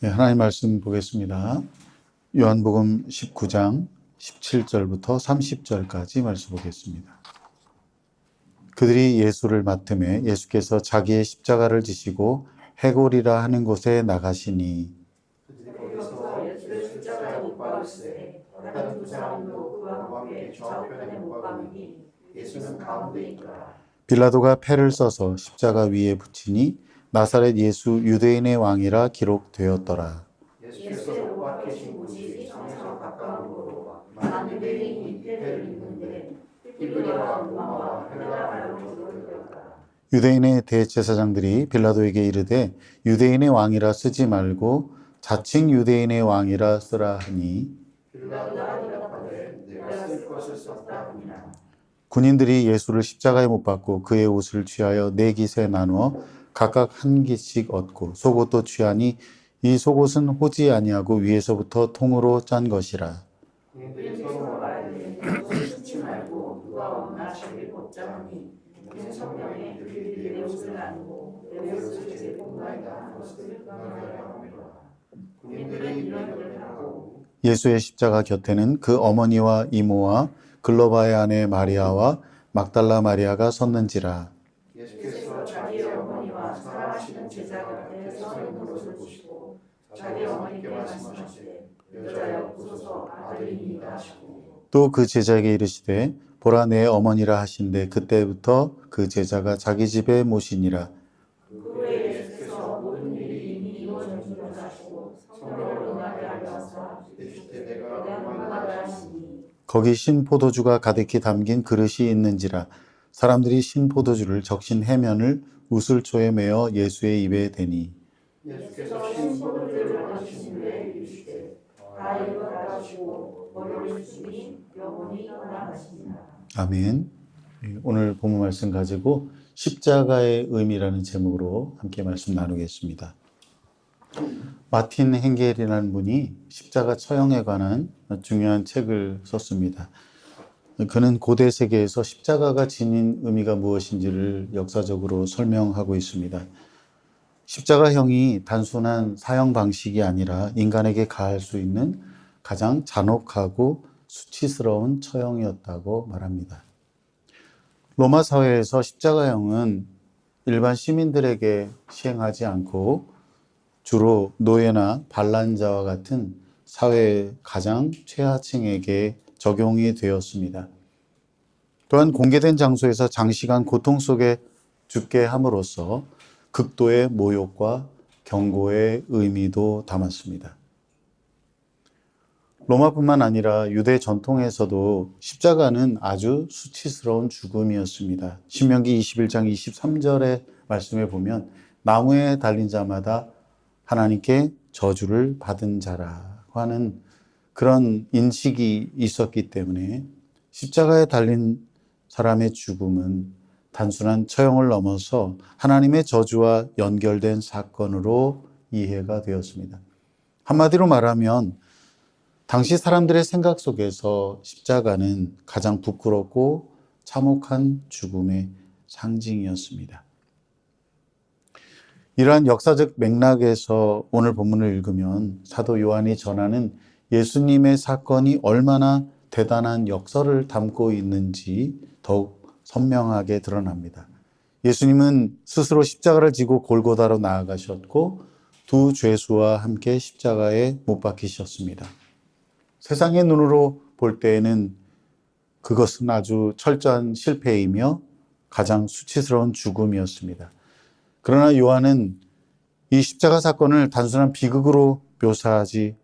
네, 하나님 말씀 보겠습니다. 요한복음 19장 17절부터 30절까지 말씀 보겠습니다. 그들이 예수를 맡음에 예수께서 자기의 십자가를 지시고 해골이라 하는 곳에 나가시니 거기서 예수를 십자가에 못 박으시되 다른 두 사람도 그와 함께 좌우편에 못 박으니 예수는 가운데 있더라. 빌라도가 패를 써서 십자가 위에 붙이니 나사렛 예수 유대인의 왕이라 기록되었더라. 예수께서 못 박히신 곳이 성에서 가까운 곳으로 많은 유대인이 패를 입는데 히브리와 로마와 헬라 말로 기록되었다. 유대인의 대제사장들이 빌라도에게 이르되 유대인의 왕이라 쓰지 말고 자칭 유대인의 왕이라 쓰라 하니 빌라도가 대답하되 내가 쓸 것을 썼다 하니라. 군인들이 예수를 십자가에 못 박고 그의 옷을 취하여 네 깃에 나누어 각각 한 깃씩 얻고 속옷도 취하니 이 속옷은 호지 아니하고 위에서부터 통으로 짠 것이라. 군인들이 서로 말하되 옷을 쓰지 말고 누가 없나 자기 벗자 하니 무슨 성경에 그들이 내 옷을 나누고 내 옷을 제 공간에다 한 것을 나누려 함이라. 군인들이 이런 일을 하고 예수의 십자가 곁에는 그 어머니와 이모와 글로바의 아내 마리아와 막달라 마리아가 섰는지라. 예수께서 자기 어머니와 사랑하시는 제자 곁에 서 있는 것을 보시고 자기 어머니께 말씀하시되 여자여 보소서 아들이니이다 하시고 또 그 제자에게 이르시되 보라 내 어머니라 하신대 그때부터 그 제자가 자기 집에 모시니라. 그 후에 예수께서 모든 일이 이미 이루어진 줄 아시고 성령을 응하게 하여서 이르시되 내가 응하라 하시니 거기 신 포도주가 가득히 담긴 그릇이 있는지라. 사람들이 신 포도주를 적신 해면을 우슬초에 메어 예수의 입에 대니 예수께서 신포도주를 받으신 후에 이르시되 다 이루었다 하시고 머리를 숙이니 영혼이 떠나가시니라. 아멘. 오늘 본문 말씀 가지고 십자가의 의미라는 제목으로 함께 말씀 나누겠습니다. 마틴 헨겔이라는 분이 십자가 처형에 관한 중요한 책을 썼습니다. 그는 고대 세계에서 십자가가 지닌 의미가 무엇인지를 역사적으로 설명하고 있습니다. 십자가형이 단순한 사형 방식이 아니라 인간에게 가할 수 있는 가장 잔혹하고 수치스러운 처형이었다고 말합니다. 로마 사회에서 십자가형은 일반 시민들에게 시행하지 않고 주로 노예나 반란자와 같은 사회의 가장 최하층에게 적용이 되었습니다. 또한 공개된 장소에서 장시간 고통 속에 죽게 함으로써 극도의 모욕과 경고의 의미도 담았습니다. 로마뿐만 아니라 유대 전통에서도 십자가는 아주 수치스러운 죽음이었습니다. 신명기 21장 23절의 말씀에 보면 나무에 달린 자마다 하나님께 저주를 받은 자라고 하는 그런 인식이 있었기 때문에 십자가에 달린 사람의 죽음은 단순한 처형을 넘어서 하나님의 저주와 연결된 사건으로 이해가 되었습니다. 한마디로 말하면 당시 사람들의 생각 속에서 십자가는 가장 부끄럽고 참혹한 죽음의 상징이었습니다. 이러한 역사적 맥락에서 오늘 본문을 읽으면 사도 요한이 전하는 예수님의 사건이 얼마나 대단한 역사를 담고 있는지 더욱 선명하게 드러납니다. 예수님은 스스로 십자가를 지고 골고다로 나아가셨고 두 죄수와 함께 십자가에 못 박히셨습니다. 세상의 눈으로 볼 때에는 그것은 아주 철저한 실패이며 가장 수치스러운 죽음이었습니다. 그러나 요한은 이 십자가 사건을 단순한 비극으로 묘사하지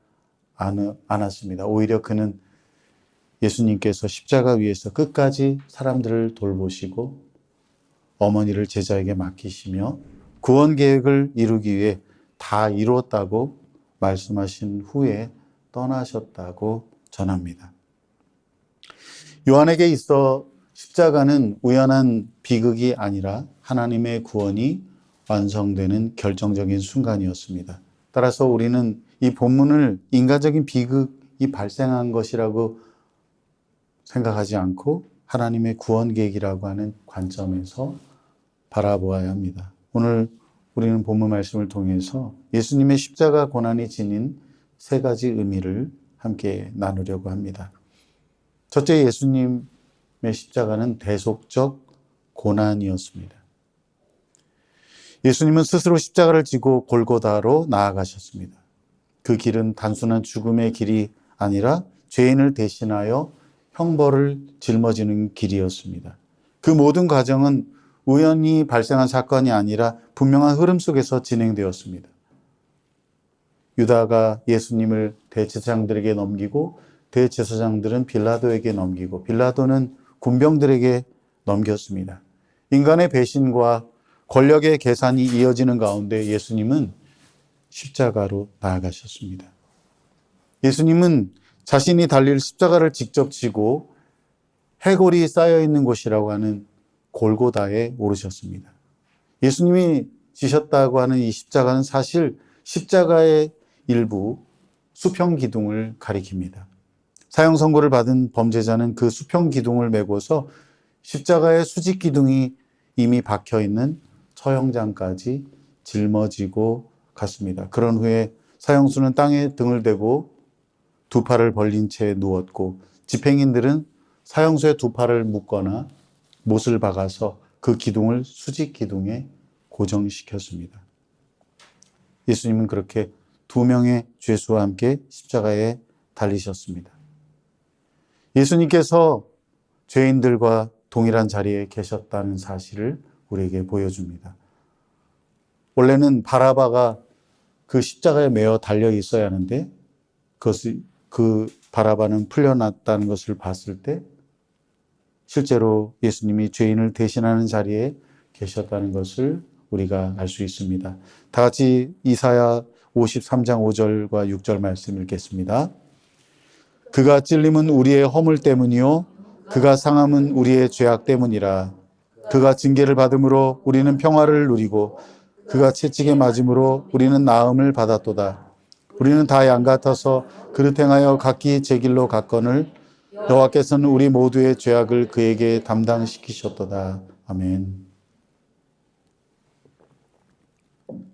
않았습니다. 오히려 그는 예수님께서 십자가 위에서 끝까지 사람들을 돌보시고 어머니를 제자에게 맡기시며 구원 계획을 이루기 위해 다 이루었다고 말씀하신 후에 떠나셨다고 전합니다. 요한에게 있어 십자가는 우연한 비극이 아니라 하나님의 구원이 완성되는 결정적인 순간이었습니다. 따라서 우리는 이 본문을 인간적인 비극이 발생한 것이라고 생각하지 않고 하나님의 구원 계획이라고 하는 관점에서 바라보아야 합니다. 오늘 우리는 본문 말씀을 통해서 예수님의 십자가 고난이 지닌 세 가지 의미를 함께 나누려고 합니다. 첫째, 예수님의 십자가는 대속적 고난이었습니다. 예수님은 스스로 십자가를 지고 골고다로 나아가셨습니다. 그 길은 단순한 죽음의 길이 아니라 죄인을 대신하여 형벌을 짊어지는 길이었습니다. 그 모든 과정은 우연히 발생한 사건이 아니라 분명한 흐름 속에서 진행되었습니다. 유다가 예수님을 대제사장들에게 넘기고 대제사장들은 빌라도에게 넘기고 빌라도는 군병들에게 넘겼습니다. 인간의 배신과 권력의 계산이 이어지는 가운데 예수님은 십자가로 나아가셨습니다. 예수님은 자신이 달릴 십자가를 직접 지고 해골이 쌓여 있는 곳이라고 하는 골고다에 오르셨습니다. 예수님이 지셨다고 하는 이 십자가는 사실 십자가의 일부 수평 기둥을 가리킵니다. 사형 선고를 받은 범죄자는 그 수평 기둥을 메고서 십자가의 수직 기둥이 이미 박혀 있는 처형장까지 짊어지고 갔습니다. 그런 후에 사형수는 땅에 등을 대고 두 팔을 벌린 채 누웠고 집행인들은 사형수의 두 팔을 묶거나 못을 박아서 그 기둥을 수직 기둥에 고정시켰습니다. 예수님은 그렇게 두 명의 죄수와 함께 십자가에 달리셨습니다. 예수님께서 죄인들과 동일한 자리에 계셨다는 사실을 우리에게 보여줍니다. 원래는 바라바가 그 십자가에 매어 달려 있어야 하는데 그 바라바는 풀려났다는 것을 봤을 때 실제로 예수님이 죄인을 대신하는 자리에 계셨다는 것을 우리가 알 수 있습니다. 다 같이 이사야 53장 5절과 6절 말씀 읽겠습니다. 그가 찔림은 우리의 허물 때문이요 그가 상함은 우리의 죄악 때문이라. 그가 징계를 받음으로 우리는 평화를 누리고 그가 채찍에 맞음으로 우리는 나음을 받았도다. 우리는 다 양 같아서 그릇 행하여 각기 제 길로 갔거늘 여호와께서는 우리 모두의 죄악을 그에게 담당시키셨도다. 아멘.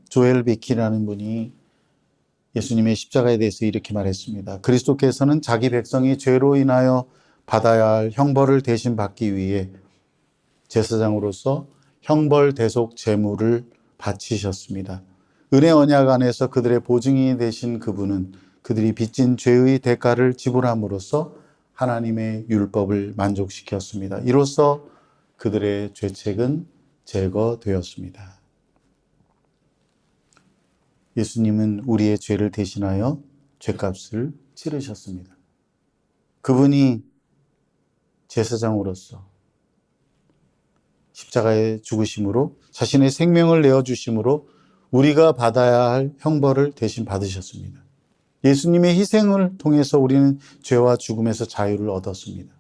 조엘 비키라는 분이 예수님의 십자가에 대해서 이렇게 말했습니다. 그리스도께서는 자기 백성이 죄로 인하여 받아야 할 형벌을 대신 받기 위해 제사장으로서 형벌 대속 제물을 바치셨습니다. 은혜 언약 안에서 그들의 보증이 되신 그분은 그들이 빚진 죄의 대가를 지불함으로써 하나님의 율법을 만족시켰습니다. 이로써 그들의 죄책은 제거되었습니다. 예수님은 우리의 죄를 대신하여 죄값을 치르셨습니다. 그분이 제사장으로서 십자가에 죽으심으로 자신의 생명을 내어주심으로 우리가 받아야 할 형벌을 대신 받으셨습니다. 예수님의 희생을 통해서 우리는 죄와 죽음에서 자유를 얻었습니다.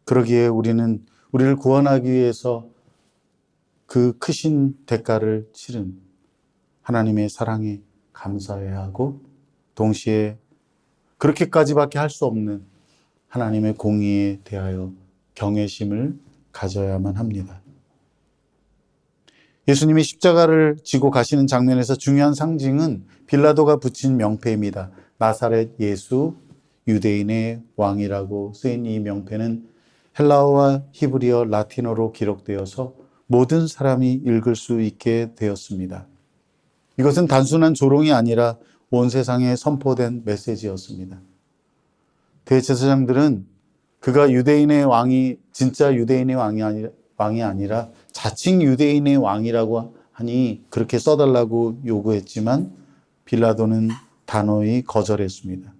그러기에 우리는 우리를 구원하기 위해서 그 크신 대가를 치른 하나님의 사랑에 감사해야 하고 동시에 그렇게까지밖에 할 수 없는 하나님의 공의에 대하여 경외심을 가져야만 합니다. 예수님이 십자가를 지고 가시는 장면에서 중요한 상징은 빌라도가 붙인 명패입니다. 나사렛 예수 유대인의 왕이라고 쓰인 이 명패는 헬라어와 히브리어, 라틴어로 기록되어서 모든 사람이 읽을 수 있게 되었습니다. 이것은 단순한 조롱이 아니라 온 세상에 선포된 메시지였습니다. 대제사장들은 그가 유대인의 왕이 진짜 유대인의 왕이 아니라 자칭 유대인의 왕이라고 하니 그렇게 써달라고 요구했지만 빌라도는 단호히 거절했습니다.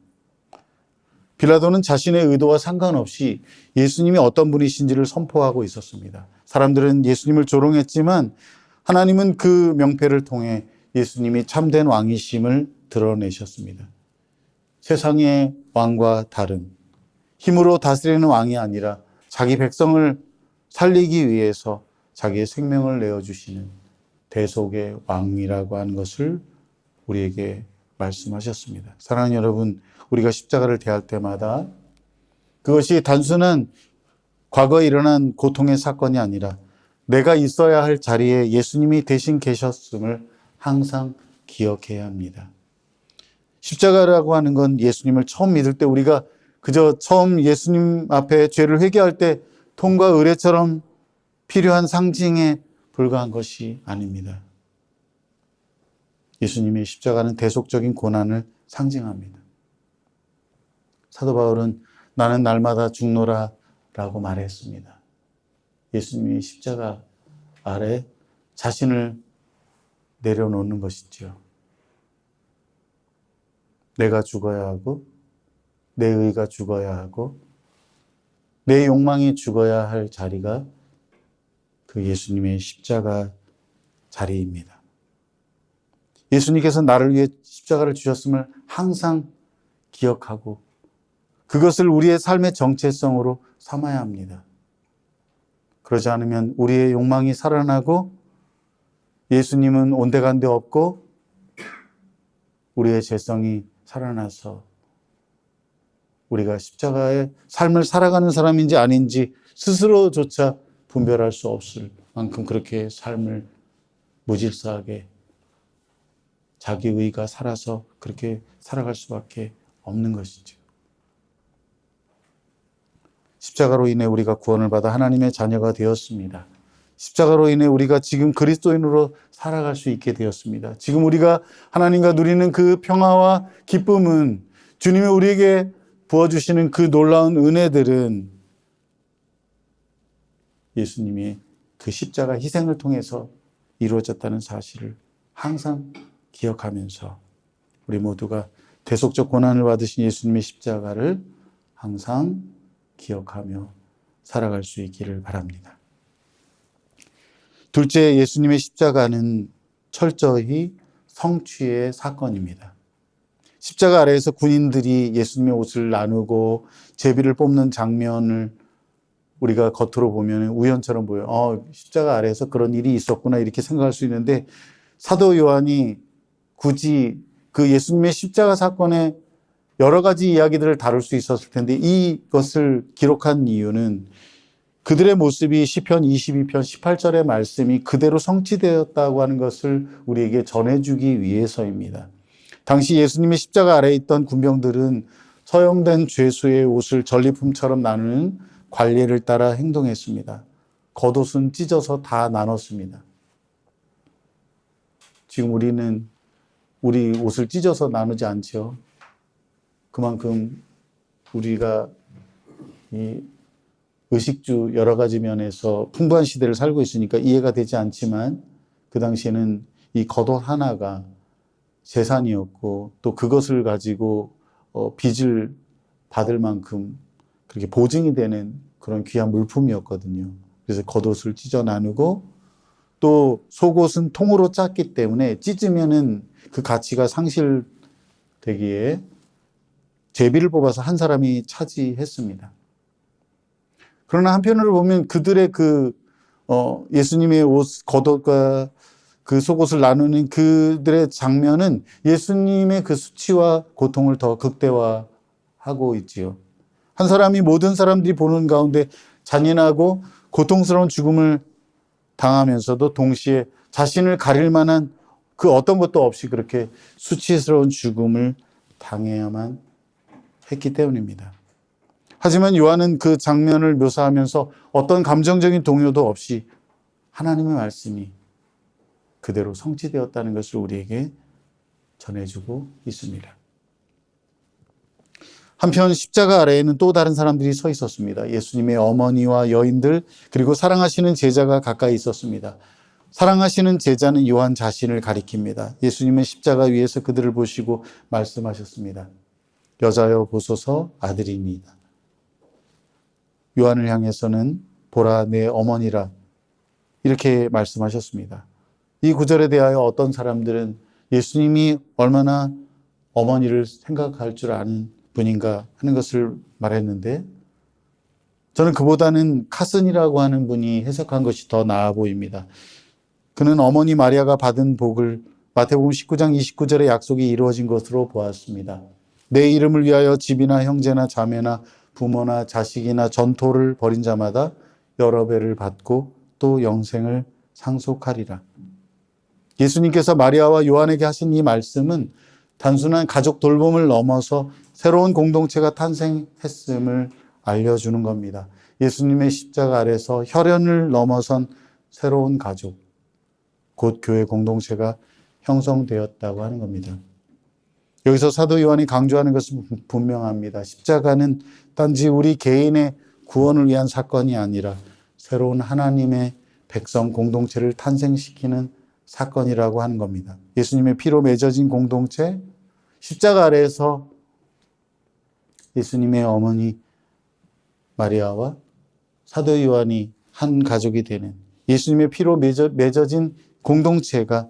빌라도는 자신의 의도와 상관없이 예수님이 어떤 분이신지를 선포하고 있었습니다. 사람들은 예수님을 조롱했지만 하나님은 그 명패를 통해 예수님이 참된 왕이심을 드러내셨습니다. 세상의 왕과 다른 힘으로 다스리는 왕이 아니라 자기 백성을 살리기 위해서 자기의 생명을 내어주시는 대속의 왕이라고 하는 것을 우리에게 말씀하셨습니다. 사랑하는 여러분, 우리가 십자가를 대할 때마다 그것이 단순한 과거에 일어난 고통의 사건이 아니라 내가 있어야 할 자리에 예수님이 대신 계셨음을 항상 기억해야 합니다. 십자가라고 하는 건 예수님을 처음 믿을 때 우리가 그저 처음 예수님 앞에 죄를 회개할 때 통과 의례처럼 필요한 상징에 불과한 것이 아닙니다. 예수님의 십자가는 대속적인 고난을 상징합니다. 사도 바울은 나는 날마다 죽노라 라고 말했습니다. 예수님이 십자가 아래 자신을 내려놓는 것이지요. 내가 죽어야 하고 내 의가 죽어야 하고 내 욕망이 죽어야 할 자리가 그 예수님의 십자가 자리입니다. 예수님께서 나를 위해 십자가를 주셨음을 항상 기억하고 그것을 우리의 삶의 정체성으로 삼아야 합니다. 그러지 않으면 우리의 욕망이 살아나고 예수님은 온데간데 없고 우리의 죄성이 살아나서 우리가 십자가의 삶을 살아가는 사람인지 아닌지 스스로조차 분별할 수 없을 만큼 그렇게 삶을 무질서하게 자기 의가 살아서 그렇게 살아갈 수밖에 없는 것이죠. 십자가로 인해 우리가 구원을 받아 하나님의 자녀가 되었습니다. 십자가로 인해 우리가 지금 그리스도인으로 살아갈 수 있게 되었습니다. 지금 우리가 하나님과 누리는 그 평화와 기쁨은 주님이 우리에게 부어주시는 그 놀라운 은혜들은 예수님이 그 십자가 희생을 통해서 이루어졌다는 사실을 항상 기억하면서 우리 모두가 대속적 고난을 받으신 예수님의 십자가를 항상 기억하며 살아갈 수 있기를 바랍니다. 둘째, 예수님의 십자가는 철저히 성취의 사건입니다. 십자가 아래에서 군인들이 예수님의 옷을 나누고 제비를 뽑는 장면을 우리가 겉으로 보면 우연처럼 보여요. 십자가 아래에서 그런 일이 있었구나 이렇게 생각할 수 있는데 사도 요한이 굳이 그 예수님의 십자가 사건의 여러 가지 이야기들을 다룰 수 있었을 텐데 이것을 기록한 이유는 그들의 모습이 시편 22편 18절의 말씀이 그대로 성취되었다고 하는 것을 우리에게 전해주기 위해서입니다. 당시 예수님의 십자가 아래에 있던 군병들은 처형된 죄수의 옷을 전리품처럼 나누는 관례를 따라 행동했습니다. 겉옷은 찢어서 다 나눴습니다. 지금 우리는 우리 옷을 찢어서 나누지 않죠. 그만큼 우리가 이 의식주 여러 가지 면에서 풍부한 시대를 살고 있으니까 이해가 되지 않지만 그 당시에는 이 겉옷 하나가 재산이었고 또 그것을 가지고 빚을 받을 만큼 그렇게 보증이 되는 그런 귀한 물품이었거든요. 그래서 겉옷을 찢어 나누고 또 속옷은 통으로 짰기 때문에 찢으면은 그 가치가 상실되기에 제비를 뽑아서 한 사람이 차지했습니다. 그러나 한편으로 보면 그들의 예수님의 옷, 겉옷과 그 속옷을 나누는 그들의 장면은 예수님의 그 수치와 고통을 더 극대화하고 있지요. 한 사람이 모든 사람들이 보는 가운데 잔인하고 고통스러운 죽음을 당하면서도 동시에 자신을 가릴 만한 그 어떤 것도 없이 그렇게 수치스러운 죽음을 당해야만 했기 때문입니다. 하지만 요한은 그 장면을 묘사하면서 어떤 감정적인 동요도 없이 하나님의 말씀이 그대로 성취되었다는 것을 우리에게 전해주고 있습니다. 한편 십자가 아래에는 또 다른 사람들이 서 있었습니다. 예수님의 어머니와 여인들 그리고 사랑하시는 제자가 가까이 있었습니다. 사랑하시는 제자는 요한 자신을 가리킵니다. 예수님은 십자가 위에서 그들을 보시고 말씀하셨습니다. 여자여 보소서 아들이니이다. 요한을 향해서는 보라 내 어머니라 이렇게 말씀하셨습니다. 이 구절에 대하여 어떤 사람들은 예수님이 얼마나 어머니를 생각할 줄 아는 분인가 하는 것을 말했는데 저는 그보다는 카슨이라고 하는 분이 해석한 것이 더 나아 보입니다. 그는 어머니 마리아가 받은 복을 마태복음 19장 29절의 약속이 이루어진 것으로 보았습니다. 내 이름을 위하여 집이나 형제나 자매나 부모나 자식이나 전토를 벌인 자마다 여러 배를 받고 또 영생을 상속하리라. 예수님께서 마리아와 요한에게 하신 이 말씀은 단순한 가족 돌봄을 넘어서 새로운 공동체가 탄생했음을 알려주는 겁니다. 예수님의 십자가 아래서 혈연을 넘어선 새로운 가족, 곧 교회 공동체가 형성되었다고 하는 겁니다. 여기서 사도 요한이 강조하는 것은 분명합니다. 십자가는 단지 우리 개인의 구원을 위한 사건이 아니라 새로운 하나님의 백성 공동체를 탄생시키는 사건이라고 하는 겁니다. 예수님의 피로 맺어진 공동체, 십자가 아래에서 예수님의 어머니 마리아와 사도 요한이 한 가족이 되는 예수님의 피로 맺어진 공동체가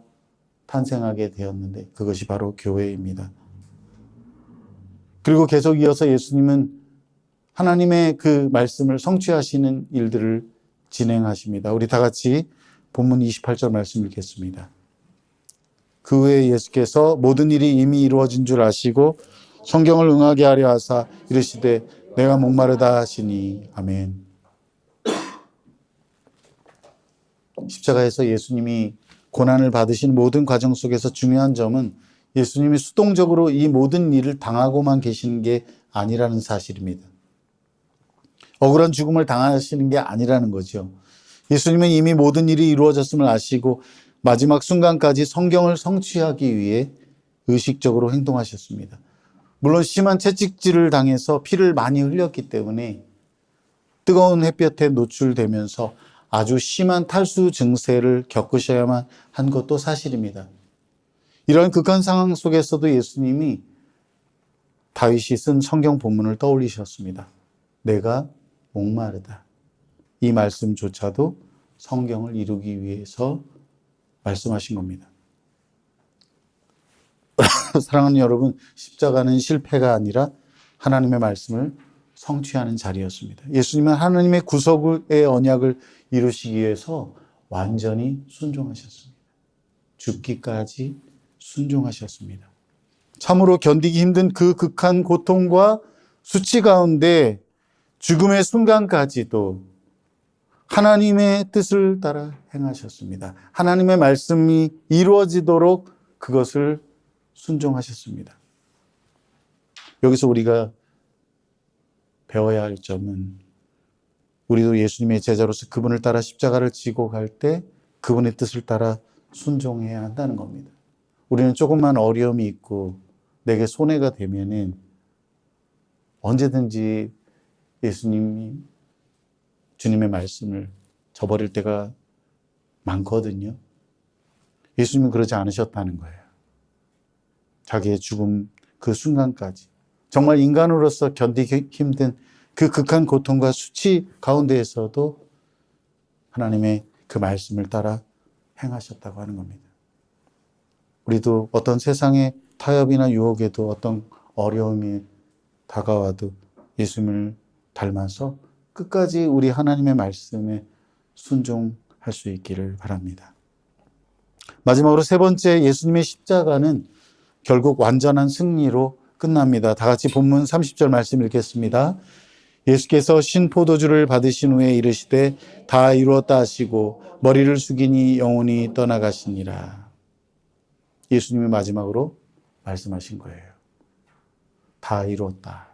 탄생하게 되었는데 그것이 바로 교회입니다. 그리고 계속 이어서 예수님은 하나님의 그 말씀을 성취하시는 일들을 진행하십니다. 우리 다 같이 본문 28절 말씀 읽겠습니다. 그 후에 예수께서 모든 일이 이미 이루어진 줄 아시고 성경을 응하게 하려 하사 이르시되 내가 목마르다 하시니 아멘. 십자가에서 예수님이 고난을 받으신 모든 과정 속에서 중요한 점은 예수님이 수동적으로 이 모든 일을 당하고만 계시는 게 아니라는 사실입니다. 억울한 죽음을 당하시는 게 아니라는 거죠. 예수님은 이미 모든 일이 이루어졌음을 아시고 마지막 순간까지 성경을 성취하기 위해 의식적으로 행동하셨습니다. 물론 심한 채찍질을 당해서 피를 많이 흘렸기 때문에 뜨거운 햇볕에 노출되면서 아주 심한 탈수 증세를 겪으셔야만 한 것도 사실입니다. 이런 극한 상황 속에서도 예수님이 다윗이 쓴 성경 본문을 떠올리셨습니다. 내가 목마르다. 이 말씀조차도 성경을 이루기 위해서 말씀하신 겁니다. 사랑하는 여러분, 십자가는 실패가 아니라 하나님의 말씀을 성취하는 자리였습니다. 예수님은 하나님의 구속의 언약을 이루시기 위해서 완전히 순종하셨습니다. 죽기까지 순종하셨습니다. 참으로 견디기 힘든 그 극한 고통과 수치 가운데 죽음의 순간까지도 하나님의 뜻을 따라 행하셨습니다. 하나님의 말씀이 이루어지도록 그것을 순종하셨습니다. 여기서 우리가 배워야 할 점은 우리도 예수님의 제자로서 그분을 따라 십자가를 지고 갈 때 그분의 뜻을 따라 순종해야 한다는 겁니다. 우리는 조금만 어려움이 있고 내게 손해가 되면은 언제든지 예수님이 주님의 말씀을 저버릴 때가 많거든요. 예수님은 그러지 않으셨다는 거예요. 자기의 죽음 그 순간까지 정말 인간으로서 견디기 힘든 그 극한 고통과 수치 가운데에서도 하나님의 그 말씀을 따라 행하셨다고 하는 겁니다. 우리도 어떤 세상의 타협이나 유혹에도 어떤 어려움이 다가와도 예수님을 닮아서 끝까지 우리 하나님의 말씀에 순종할 수 있기를 바랍니다. 마지막으로 세 번째, 예수님의 십자가는 결국 완전한 승리로 끝납니다. 다 같이 본문 30절 말씀 읽겠습니다. 예수께서 신 포도주를 받으신 후에 이르시되 다 이루었다 하시고 머리를 숙이니 영혼이 떠나가시니라. 예수님이 마지막으로 말씀하신 거예요. 다 이루었다.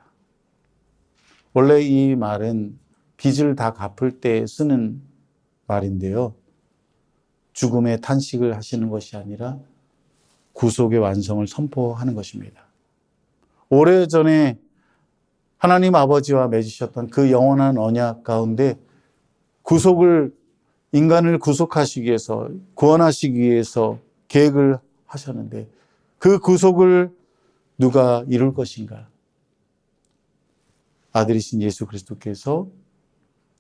원래 이 말은 빚을 다 갚을 때 쓰는 말인데요. 죽음의 탄식을 하시는 것이 아니라 구속의 완성을 선포하는 것입니다. 오래전에 하나님 아버지와 맺으셨던 그 영원한 언약 가운데 인간을 구속하시기 위해서, 구원하시기 위해서 계획을 하셨는데 그 구속을 누가 이룰 것인가? 아들이신 예수 그리스도께서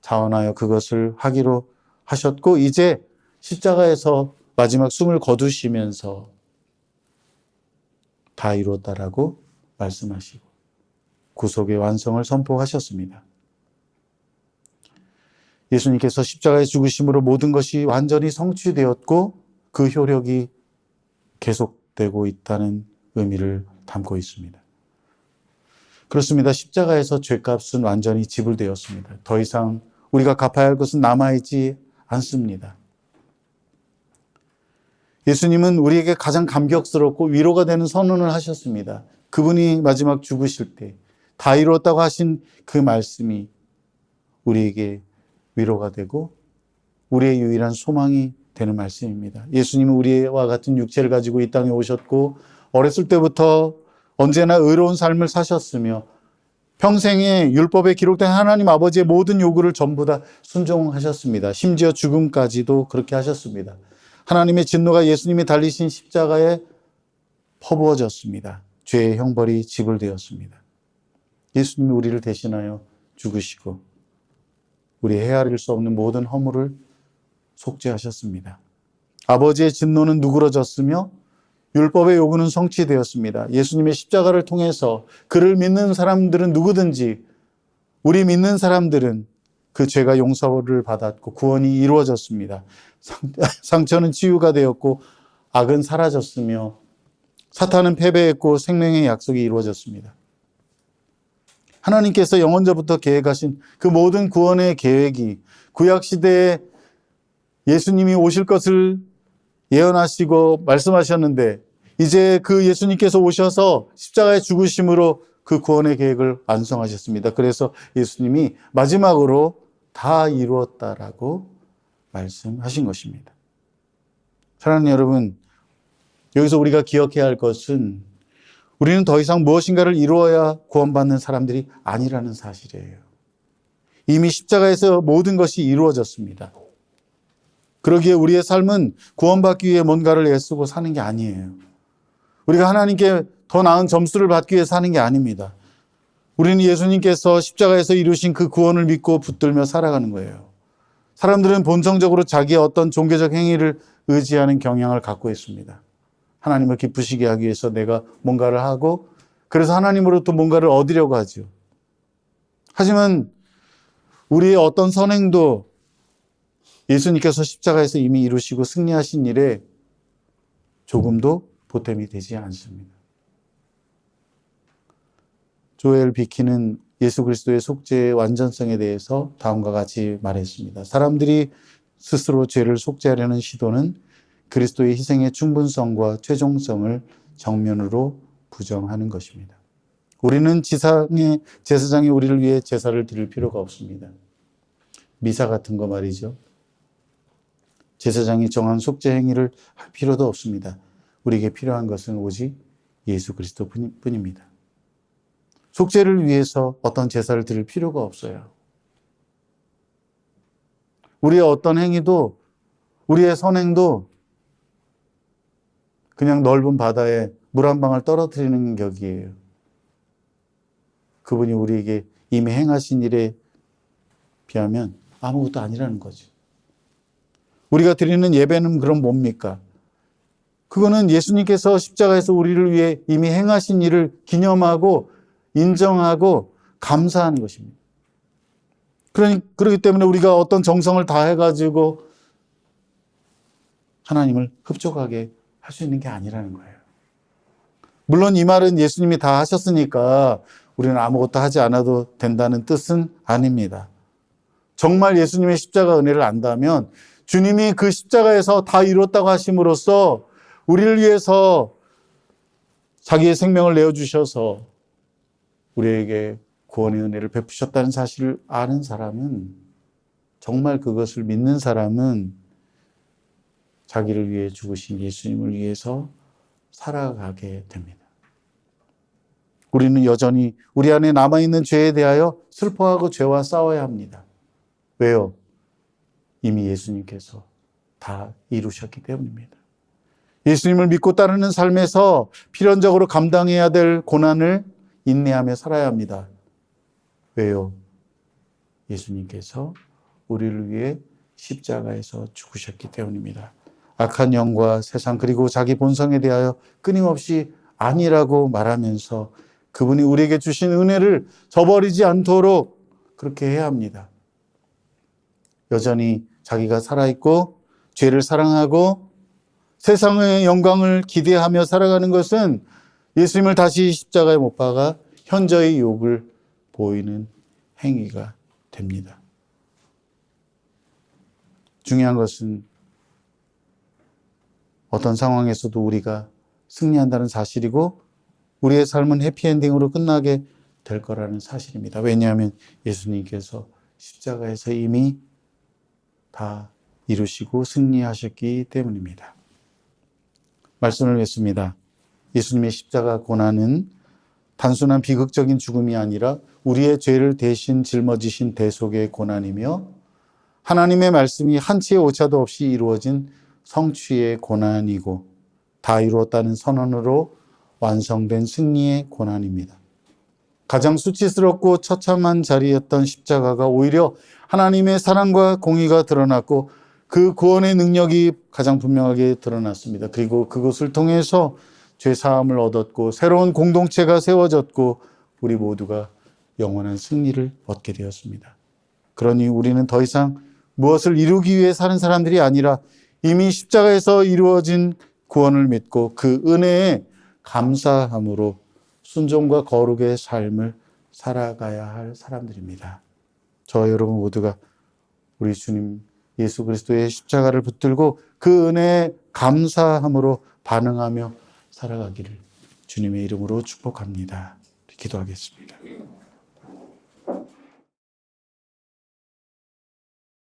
자원하여 그것을 하기로 하셨고, 이제 십자가에서 마지막 숨을 거두시면서 다 이루었다라고 말씀하시고 구속의 완성을 선포하셨습니다. 예수님께서 십자가의 죽으심으로 모든 것이 완전히 성취되었고 그 효력이 계속되고 있다는 의미를 담고 있습니다. 그렇습니다. 십자가에서 죄값은 완전히 지불되었습니다. 더 이상 우리가 갚아야 할 것은 남아있지 않습니다. 예수님은 우리에게 가장 감격스럽고 위로가 되는 선언을 하셨습니다. 그분이 마지막 죽으실 때 다 이루었다고 하신 그 말씀이 우리에게 위로가 되고 우리의 유일한 소망이 되는 말씀입니다. 예수님은 우리와 같은 육체를 가지고 이 땅에 오셨고 어렸을 때부터 언제나 의로운 삶을 사셨으며 평생에 율법에 기록된 하나님 아버지의 모든 요구를 전부 다 순종하셨습니다. 심지어 죽음까지도 그렇게 하셨습니다. 하나님의 진노가 예수님이 달리신 십자가에 퍼부어졌습니다. 죄의 형벌이 지불되었습니다. 예수님이 우리를 대신하여 죽으시고 우리 헤아릴 수 없는 모든 허물을 속죄하셨습니다. 아버지의 진노는 누그러졌으며 율법의 요구는 성취되었습니다. 예수님의 십자가를 통해서 그를 믿는 사람들은 누구든지 우리 믿는 사람들은 그 죄가 용서를 받았고 구원이 이루어졌습니다. 상처는 치유가 되었고 악은 사라졌으며 사탄은 패배했고 생명의 약속이 이루어졌습니다. 하나님께서 영원전부터 계획하신 그 모든 구원의 계획이 구약시대에 예수님이 오실 것을 예언하시고 말씀하셨는데 이제 그 예수님께서 오셔서 십자가에 죽으심으로 그 구원의 계획을 완성하셨습니다. 그래서 예수님이 마지막으로 다 이루었다라고 말씀하신 것입니다. 사랑하는 여러분, 여기서 우리가 기억해야 할 것은 우리는 더 이상 무엇인가를 이루어야 구원받는 사람들이 아니라는 사실이에요. 이미 십자가에서 모든 것이 이루어졌습니다. 그러기에 우리의 삶은 구원받기 위해 뭔가를 애쓰고 사는 게 아니에요. 우리가 하나님께 더 나은 점수를 받기 위해 사는 게 아닙니다. 우리는 예수님께서 십자가에서 이루신 그 구원을 믿고 붙들며 살아가는 거예요. 사람들은 본성적으로 자기의 어떤 종교적 행위를 의지하는 경향을 갖고 있습니다. 하나님을 기쁘시게 하기 위해서 내가 뭔가를 하고 그래서 하나님으로부터 뭔가를 얻으려고 하죠. 하지만 우리의 어떤 선행도 예수님께서 십자가에서 이미 이루시고 승리하신 일에 조금도 보탬이 되지 않습니다. 조엘 비키는 예수 그리스도의 속죄의 완전성에 대해서 다음과 같이 말했습니다. 사람들이 스스로 죄를 속죄하려는 시도는 그리스도의 희생의 충분성과 최종성을 정면으로 부정하는 것입니다. 우리는 제사장이 우리를 위해 제사를 드릴 필요가 없습니다. 미사 같은 거 말이죠. 제사장이 정한 속죄 행위를 할 필요도 없습니다. 우리에게 필요한 것은 오직 예수 그리스도 뿐입니다. 속죄를 위해서 어떤 제사를 드릴 필요가 없어요. 우리의 어떤 행위도, 우리의 선행도 그냥 넓은 바다에 물 한 방울 떨어뜨리는 격이에요. 그분이 우리에게 이미 행하신 일에 비하면 아무것도 아니라는 거죠. 우리가 드리는 예배는 그럼 뭡니까? 그거는 예수님께서 십자가에서 우리를 위해 이미 행하신 일을 기념하고 인정하고 감사하는 것입니다. 그렇기 때문에 우리가 어떤 정성을 다해가지고 하나님을 흡족하게 할 수 있는 게 아니라는 거예요. 물론 이 말은 예수님이 다 하셨으니까 우리는 아무것도 하지 않아도 된다는 뜻은 아닙니다. 정말 예수님의 십자가 은혜를 안다면 주님이 그 십자가에서 다 이뤘다고 하심으로써 우리를 위해서 자기의 생명을 내어주셔서 우리에게 구원의 은혜를 베푸셨다는 사실을 아는 사람은, 정말 그것을 믿는 사람은 자기를 위해 죽으신 예수님을 위해서 살아가게 됩니다. 우리는 여전히 우리 안에 남아있는 죄에 대하여 슬퍼하고 죄와 싸워야 합니다. 왜요? 이미 예수님께서 다 이루셨기 때문입니다. 예수님을 믿고 따르는 삶에서 필연적으로 감당해야 될 고난을 인내하며 살아야 합니다. 왜요? 예수님께서 우리를 위해 십자가에서 죽으셨기 때문입니다. 악한 영과 세상 그리고 자기 본성에 대하여 끊임없이 아니라고 말하면서 그분이 우리에게 주신 은혜를 저버리지 않도록 그렇게 해야 합니다. 여전히 자기가 살아있고 죄를 사랑하고 세상의 영광을 기대하며 살아가는 것은 예수님을 다시 십자가에 못 박아 현저히 욕을 보이는 행위가 됩니다. 중요한 것은 어떤 상황에서도 우리가 승리한다는 사실이고 우리의 삶은 해피엔딩으로 끝나게 될 거라는 사실입니다. 왜냐하면 예수님께서 십자가에서 이미 다 이루시고 승리하셨기 때문입니다. 말씀을 맺습니다. 예수님의 십자가 고난은 단순한 비극적인 죽음이 아니라 우리의 죄를 대신 짊어지신 대속의 고난이며 하나님의 말씀이 한치의 오차도 없이 이루어진 성취의 고난이고 다 이루었다는 선언으로 완성된 승리의 고난입니다. 가장 수치스럽고 처참한 자리였던 십자가가 오히려 하나님의 사랑과 공의가 드러났고 그 구원의 능력이 가장 분명하게 드러났습니다. 그리고 그것을 통해서 죄 사함을 얻었고 새로운 공동체가 세워졌고 우리 모두가 영원한 승리를 얻게 되었습니다. 그러니 우리는 더 이상 무엇을 이루기 위해 사는 사람들이 아니라 이미 십자가에서 이루어진 구원을 믿고 그 은혜에 감사함으로 순종과 거룩의 삶을 살아가야 할 사람들입니다. 저와 여러분 모두가 우리 주님 예수 그리스도의 십자가를 붙들고 그 은혜에 감사함으로 반응하며 살아가기를 주님의 이름으로 축복합니다. 기도하겠습니다.